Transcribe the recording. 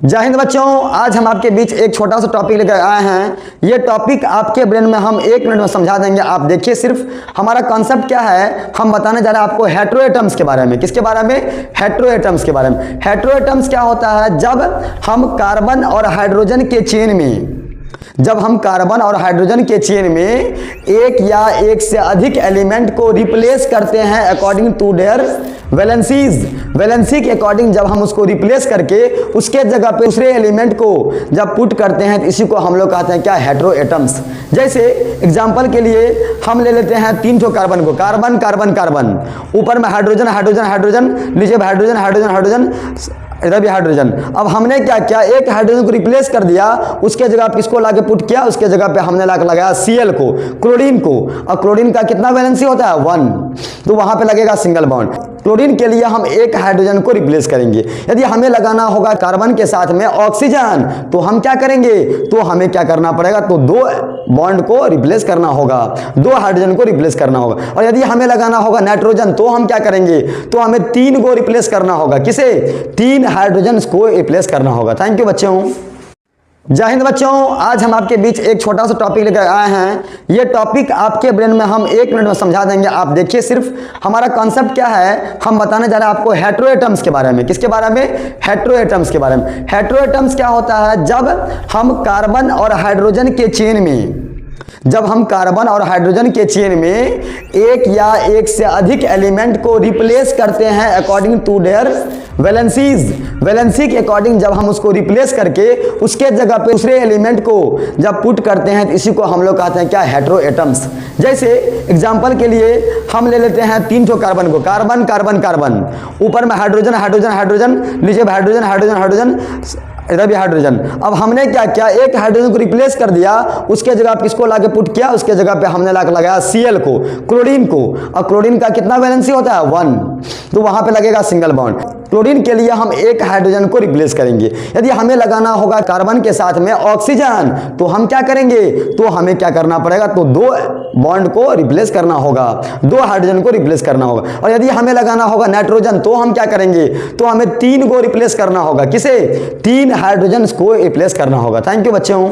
जय हिंद बच्चों, आज हम आपके बीच एक छोटा सा टॉपिक लेकर आए हैं। ये टॉपिक आपके ब्रेन में हम 1 मिनट में समझा देंगे। आप देखिए, सिर्फ हमारा कॉन्सेप्ट क्या है, हम बताने जा रहे हैं आपको हेटेरोएटम्स के बारे में। किसके बारे में? हेटेरोएटम्स के बारे में। हेटेरोएटम्स क्या होता है? जब हम कार्बन और हाइड्रोजन के चेन में एक या एक से अधिक एलिमेंट को रिप्लेस करते हैं अकॉर्डिंग टू देयर वैलेंसी के अकॉर्डिंग जब हम उसको रिप्लेस करके उसके जगह पे दूसरे एलिमेंट को जब पुट करते हैं तो इसी को हम लोग कहते हैं क्या? हेटेरोएटम्स। जैसे एग्जांपल के लिए हम ले लेते हैं 3 ठो कार्बन को, कार्बन कार्बन कार्बन, ऊपर में हाइड्रोजन हाइड्रोजन हाइड्रोजन, नीचे में हाइड्रोजन हाइड्रोजन हाइड्रोजन, इधर भी हाइड्रोजन। अब हमने क्या किया, एक हाइड्रोजन को रिप्लेस कर दिया, उसके जगह किसको लाके पुट किया? उसके जगह पे हमने लाके लगाया Cl को, क्लोरीन को। और क्लोरीन का कितना वैलेंसी होता है? 1, तो वहां पे लगेगा सिंगल बॉन्ड। क्लोरीन के लिए हम एक हाइड्रोजन को रिप्लेस करेंगे। यदि हमें लगाना होगा कार्बन के साथ में ऑक्सीजन, तो हम क्या करेंगे? तो हमें क्या करना पड़ेगा? तो 2 बॉन्ड को रिप्लेस करना होगा, 2 हाइड्रोजन को रिप्लेस करना होगा। और यदि हमें लगाना होगा नाइट्रोजन, तो हम क्या करेंगे? तो हमें 3 को रिप्लेस करना होगा। किसे? 3 हाइड्रोजन को रिप्लेस करना होगा। थैंक यू बच्चों। जय हिंद बच्चों, आज हम आपके बीच एक छोटा सा टॉपिक लेकर आए हैं। ये टॉपिक आपके ब्रेन में हम 1 मिनट में समझा देंगे। आप देखिए, सिर्फ हमारा कॉन्सेप्ट क्या है, हम बताने जा रहे हैं आपको हेटेरोएटम्स के बारे में। किसके बारे में? हेटेरोएटम्स के बारे में। हेटेरोएटम्स क्या होता है? जब हम कार्बन और हाइड्रोजन के चेन में एक या एक से अधिक एलिमेंट को रिप्लेस करते हैं अकॉर्डिंग टू देयर वैलेंसी के अकॉर्डिंग जब हम उसको रिप्लेस करके उसके जगह पे दूसरे एलिमेंट को जब पुट करते हैं तो इसी को हम लोग कहते हैं क्या? हेटेरोएटम्स। जैसे एग्जांपल के लिए हम ले लेते हैं 3 ठो कार्बन को, कार्बन कार्बन कार्बन, ऊपर में हाइड्रोजन हाइड्रोजन हाइड्रोजन, नीचे में हाइड्रोजन हाइड्रोजन हाइड्रोजन, इधर भी हाइड्रोजन। अब हमने क्या किया, एक हाइड्रोजन को रिप्लेस कर दिया, उसके जगह किसको लाके पुट किया? उसके जगह पे हमने लाके लगाया Cl को, क्लोरीन को। और क्लोरीन का कितना वैलेंसी होता है? 1, तो वहां पे लगेगा सिंगल बॉन्ड। क्लोरीन के लिए हम एक हाइड्रोजन को रिप्लेस करेंगे। यदि हमें लगाना होगा कार्बन के साथ में ऑक्सीजन, तो हम क्या करेंगे? तो हमें क्या करना पड़ेगा? तो 2 बॉन्ड को रिप्लेस करना होगा, 2 हाइड्रोजन को रिप्लेस करना होगा। और यदि हमें लगाना होगा नाइट्रोजन, तो हम क्या करेंगे? तो हमें 3 को रिप्लेस करना होगा। किसे? 3 हाइड्रोजन को रिप्लेस करना होगा। थैंक यू बच्चों।